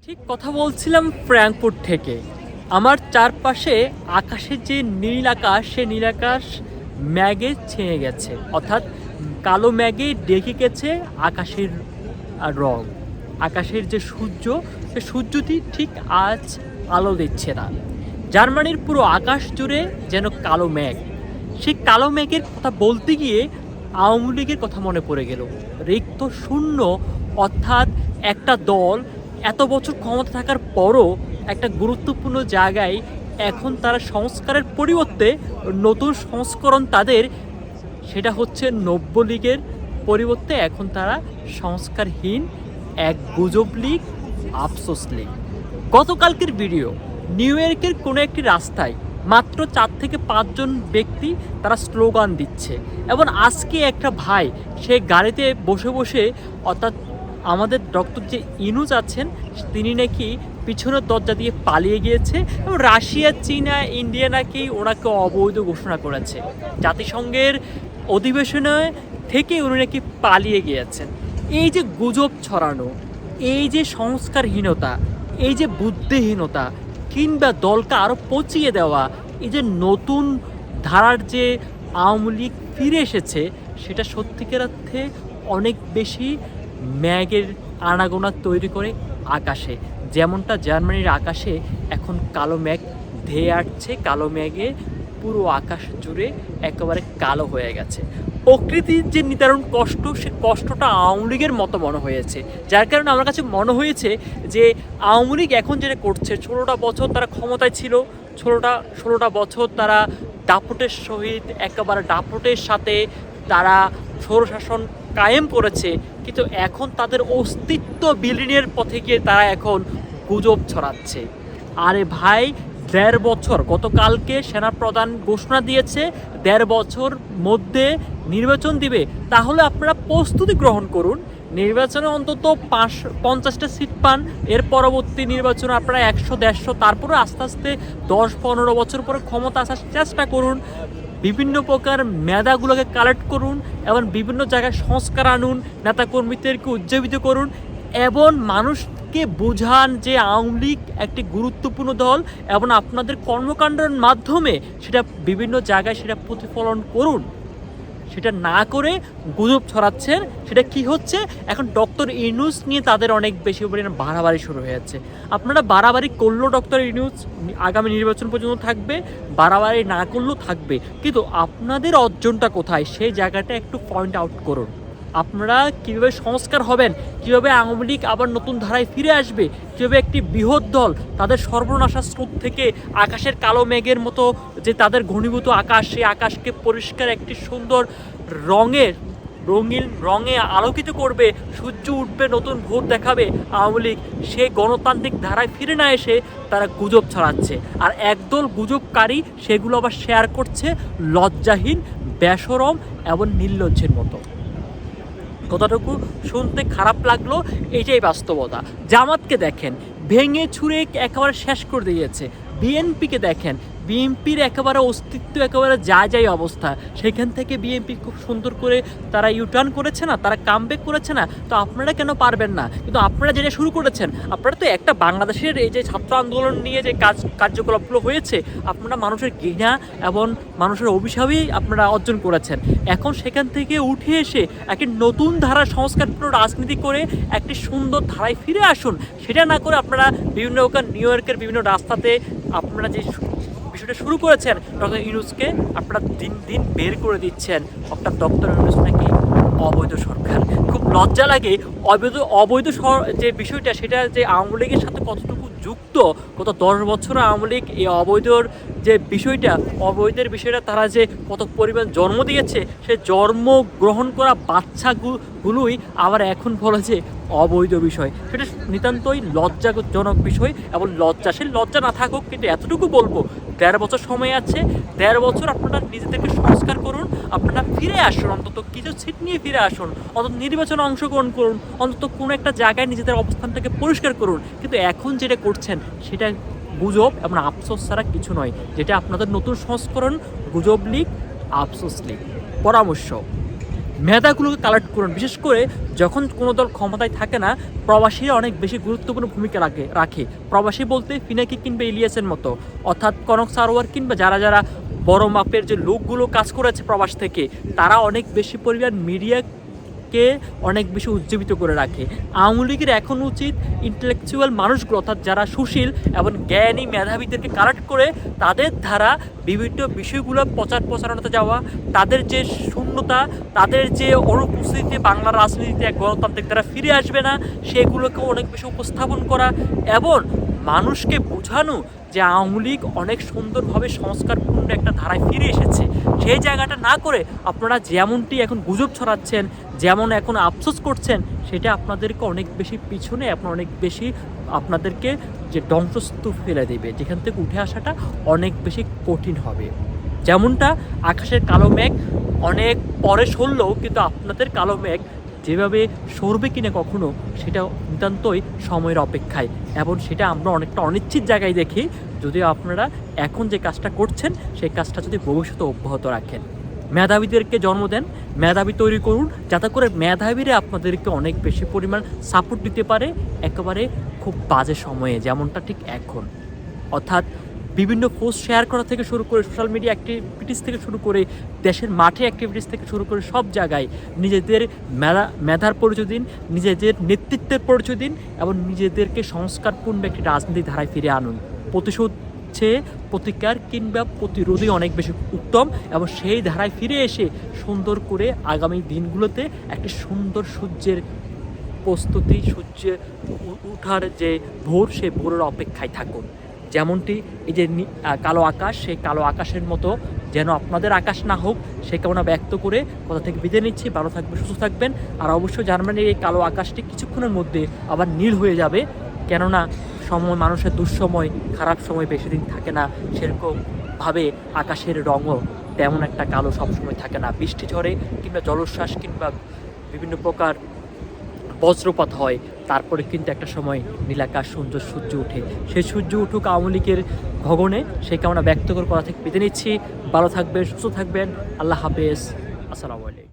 ঠিক কথা বলছিলাম ফ্র্যাঙ্কফুর্ট থেকে। আমার চারপাশে আকাশের যে নীল আকাশ, সে নীল আকাশ ম্যাগে ছেয়ে গেছে, অর্থাৎ কালো ম্যাগে ঢেকে গেছে আকাশের রং। আকাশের যে সূর্য, সে সূর্যটি ঠিক আজ আলো দিচ্ছে না। জার্মানির পুরো আকাশ জুড়ে যেন কালো মেঘ। সেই কালো মেঘের কথা বলতে গিয়ে আওয়ামী লীগের কথা মনে পড়ে গেল। রিক্ত শূন্য, অর্থাৎ একটা দল এত বছর ক্ষমতা থাকার পরও একটা গুরুত্বপূর্ণ জায়গায় এখন তারা সংস্কারের পরিবর্তে নতুন সংস্করণ তাদের, সেটা হচ্ছে নব্য লীগের পরিবর্তে এখন তারা সংস্কারহীন এক গুজব লীগ, আফসোস লীগ। গতকালকের ভিডিও, নিউ ইয়র্কের কোনো একটি রাস্তায় মাত্র 4 থেকে 5 জন ব্যক্তি তারা স্লোগান দিচ্ছে, এবং আজকে একটা ভাই সে গাড়িতে বসে বসে, অর্থাৎ আমাদের ডক্টর যে ইনুস আছেন তিনি নাকি পিছনের দরজা দিয়ে পালিয়ে গিয়েছে, এবং রাশিয়া, চীনা, ইন্ডিয়া নাকি ওনাকে অবৈধ ঘোষণা করেছে। জাতিসংঘের অধিবেশনে থেকে উনি নাকি পালিয়ে গিয়েছেন। এই যে গুজব ছড়ানো, এই যে সংস্কারহীনতা, এই যে বুদ্ধিহীনতা, কিংবা দলকে আরও পচিয়ে দেওয়া, এই যে নতুন ধারার যে আওয়ামী লীগ ফিরে এসেছে, সেটা সত্যিকার অর্থে অনেক বেশি ম্যাগের আনাগোনা তৈরি করে আকাশে। যেমনটা জার্মানির আকাশে এখন কালো মেঘ ধেয়ে আসছে, কালো মেঘে পুরো আকাশ জুড়ে একেবারে কালো হয়ে গেছে। প্রকৃতির যে নিদারুণ কষ্ট, সে কষ্টটা আওয়ামী লীগের মতো মনে হয়েছে, যার কারণে আমার কাছে মনে হয়েছে যে আওয়ামী লীগ এখন যেটা করছে, 16টা বছর তারা ক্ষমতায় ছিল, 16টা বছর তারা দাপটের সহিত, একেবারে দাপটের সাথে তারা স্বৈরশাসন কায়েম করেছে, কিন্তু এখন তাদের অস্তিত্ব বিলীনের পথে গিয়ে তারা এখন গুজব ছড়াচ্ছে। আরে ভাই, 1.5 বছর, গতকালকে সেনাপ্রধান ঘোষণা দিয়েছে 1.5 বছর মধ্যে নির্বাচন দিবে। তাহলে আপনারা প্রস্তুতি গ্রহণ করুন, নির্বাচনে অন্তত 50টা সিট পান, এর পরবর্তী নির্বাচনে আপনারা 100-150, তারপরে আস্তে আস্তে 10-15 বছর পরে ক্ষমতা আসার চেষ্টা করুন। বিভিন্ন প্রকার মেধাগুলোকে কালেক্ট করুন এবং বিভিন্ন জায়গায় সংস্কার আনুন, নেতাকর্মীদেরকে উজ্জীবিত করুন, এবং মানুষকে বোঝান যে আওয়ামী লীগ একটি গুরুত্বপূর্ণ দল, এবং আপনাদের কর্মকাণ্ডের মাধ্যমে সেটা বিভিন্ন জায়গায় সেটা প্রতিফলন করুন। সেটা না করে গুজব ছড়াচ্ছেন। সেটা কি হচ্ছে, এখন ডক্টর ইউনূস নিয়ে তাদের অনেক বেশি পরিমাণে বাড়াবাড়ি শুরু হয়ে যাচ্ছে। আপনারা বাড়াবাড়ি করলেও ডক্টর ইউনূস আগামী নির্বাচন পর্যন্ত থাকবে, বাড়াবাড়ি না করলেও থাকবে, কিন্তু আপনাদের অর্জনটা কোথায়, সেই জায়গাটা একটু পয়েন্ট আউট করুন। আপনারা কীভাবে সংস্কার হবেন, কীভাবে আওয়ামী লীগ আবার নতুন ধারায় ফিরে আসবে, কীভাবে একটি বৃহৎ দল তাদের সর্বনাশার স্রোত থেকে আকাশের কালো মেঘের মতো যে তাদের ঘনীভূত আকাশ, সেই আকাশকে পরিষ্কার একটি সুন্দর রঙিন রঙে আলোকিত করবে, সূর্য উঠবে, নতুন ভোর দেখাবে আওয়ামী লীগ, সেই গণতান্ত্রিক ধারায় ফিরে না এসে তারা গুজব ছড়াচ্ছে। আর একদল গুজবকারী সেগুলো আবার শেয়ার করছে লজ্জাহীন, বেশরম এবং নির্লজ্জের মতো। কতটুকু শুনতে খারাপ লাগলো, এইটাই বাস্তবতা। জামাতকে দেখেন, ভেঙে ছুঁড়ে একেবারে শেষ করে দিয়েছে। বিএনপিকে দেখেন, বিএনপির একেবারে অস্তিত্ব একেবারে যায় অবস্থা। সেখান থেকে বিএনপি খুব সুন্দর করে তারা ইউটার্ন করেছে না, তারা কামব্যাক করেছে না। তো আপনারা কেন পারবেন না? কিন্তু আপনারা যেটা শুরু করেছেন, আপনারা তো একটা বাংলাদেশের এই যে ছাত্র আন্দোলন নিয়ে যে কার্যকলাপগুলো হয়েছে, আপনারা মানুষের ঘৃণা এবং মানুষের অভিশাপই আপনারা অর্জন করেছেন। এখন সেখান থেকে উঠে এসে একটি নতুন ধারা সংস্কারপূর্ণ রাজনীতি করে একটি সুন্দর ধারায় ফিরে আসুন। সেটা না করে আপনারা বিভিন্ন নিউ ইয়র্কের বিভিন্ন রাস্তাতে আপনারা যে বিষয়টা শুরু করেছেন, ডক্টর ইউনূসকে আপনারা দিন দিন বের করে দিচ্ছেন। অর্থাৎ ডক্টর ইউনূস নাকি অবৈধ সরকার। খুব লজ্জা লাগে। অবৈধ যে বিষয়টা, সেটা যে আওয়ামী লীগের সাথে কতটুকু যুক্ত, গত 10 বছর আওয়ামী লীগ এই অবৈধর যে বিষয়টা, অবৈধের বিষয়টা তারা যে কত পরিমাণ জন্ম দিয়েছে, সে জন্ম গ্রহণ করা বাচ্চাগুলোই আবার এখন বলে যে অবৈধ বিষয়। সেটা নিতান্তই লজ্জাজনক বিষয়, এবং লজ্জাশীল লজ্জা না থাকুক, কিন্তু এতটুকু বলবো, 1.5 বছর সময় আছে। 1.5 বছর আপনারা নিজেদেরকে সংস্কার করুন, আপনারা ফিরে আসুন, অন্তত কিছু সিট নিয়ে ফিরে আসুন, অন্তত নির্বাচনে অংশগ্রহণ করুন, অন্তত কোনো একটা জায়গায় নিজেদের অবস্থানটাকে পরিষ্কার করুন। কিন্তু এখন যেটা করছেন সেটা গুজব এবং আফসোস ছাড়া কিছু নয়। যেটা আপনাদের নতুন সংস্করণ, গুজব লীগ, আফসোস লীগ। পরামর্শ, মেধাগুলোকে কালেক্ট করুন। বিশেষ করে যখন কোনো দল ক্ষমতায় থাকে না, প্রবাসীরা অনেক বেশি গুরুত্বপূর্ণ ভূমিকা রাখে। প্রবাসী বলতে পিনাকি কিংবা ইলিয়াসের মতো, অর্থাৎ কনক সারোয়ার কিংবা যারা যারা বড় মাপের যে লোকগুলো কাজ করেছে প্রবাস থেকে, তারা অনেক বেশি পরিমাণ মিডিয়াকে অনেক বেশি উজ্জীবিত করে রাখে। আওয়ামী লীগের এখন উচিত ইন্টেলেকচুয়াল মানুষগুলো, অর্থাৎ যারা সুশীল এবং জ্ঞানী মেধাবীদেরকে কালেক্ট করে তাদের দ্বারা বিভিন্ন বিষয়গুলো প্রচারণাতে যাওয়া, তাদের যে শূন্যতা, তাদের যে অনুপস্থিতি বাংলার রাজনীতিতে এক গণতান্ত্রিক দ্বারা ফিরে আসবে না, সেগুলোকে অনেক বেশি উপস্থাপন করা এবং মানুষকে বোঝানো যে আওয়ামী লীগ অনেক সুন্দরভাবে সংস্কারপূর্ণ একটা ধারায় ফিরে এসেছে। সেই জায়গাটা না করে আপনারা যেমনটি এখন গুজব ছড়াচ্ছেন, যেমন এখন আফসোস করছেন, সেটা আপনাদেরকে অনেক বেশি পিছনে, আপনার অনেক বেশি আপনাদেরকে যে ধ্বংসস্তূপ ফেলে দেবে, যেখান থেকে উঠে আসাটা অনেক বেশি কঠিন হবে। যেমনটা আকাশের কালো মেঘ অনেক পরে সরলেও কিন্তু আপনাদের কালো মেঘ যেভাবে সরবে কিনা কখনো, সেটা নিতান্তই সময়ের অপেক্ষায়, এবং সেটা আমরা অনেকটা অনিশ্চিত জায়গায় দেখি। যদিও আপনারা এখন যে কাজটা করছেন সেই কাজটা যদি ভবিষ্যতে অব্যাহত রাখেন, মেধাবীদেরকে জন্ম দেন, মেধাবী তৈরি করুন, যাতে করে মেধাবীরা আপনাদেরকে অনেক বেশি পরিমাণ সাপোর্ট দিতে পারে একেবারে খুব বাজে সময়ে, যেমনটা ঠিক এখন। অর্থাৎ বিভিন্ন পোস্ট শেয়ার করা থেকে শুরু করে সোশ্যাল মিডিয়া অ্যাক্টিভিটিস থেকে শুরু করে দেশের মাঠে অ্যাক্টিভিটিস থেকে শুরু করে সব জায়গায় নিজেদের মেধার পরিচয় দিন, নিজেদের নেতৃত্বের পরিচয় দিন এবং নিজেদেরকে সংস্কারপূর্ণ একটি রাজনীতি ধারায় ফিরে আনুন। প্রতিশোধ চেয়ে প্রতিকার কিংবা প্রতিরোধই অনেক বেশি উত্তম, এবং সেই ধারায় ফিরে এসে সুন্দর করে আগামী দিনগুলোতে একটি সুন্দর সূর্যের প্রস্তুতি, সূর্যের উঠার যে ভোর, সেই ভোরের অপেক্ষায় থাকুন। যেমনটি এই যে কালো আকাশ, সেই কালো আকাশের মতো যেন আপনাদের আকাশ না হোক, সে কামনা ব্যক্ত করে কথা থেকে বিদায় নিচ্ছি। ভালো থাকবেন, সুস্থ থাকবেন, আর অবশ্যই জানবেন এই কালো আকাশটি কিছুক্ষণের মধ্যে আবার নীল হয়ে যাবে, কেননা সময়, মানুষের দুঃসময়, খারাপ সময় বেশি দিন থাকে না। সেরকমভাবে আকাশের রঙও তেমন একটা কালো সবসময় থাকে না। বৃষ্টি ঝড়ে কিংবা জলোচ্ছ্বাস কিংবা বিভিন্ন প্রকার বজ্রপাত হয়, তারপরে কিন্তু একটা সময় নীলাকাশ সুন্দর সূর্য উঠে। সেই সূর্য উঠুক আওয়ামী লীগের গগনে, সেই কামনা ব্যক্ত করে কথা থেকে বিদায় নিচ্ছি। ভালো থাকবেন, সুস্থ থাকবেন, আল্লাহ হাফেজ, আসসালামু আলাইকুম।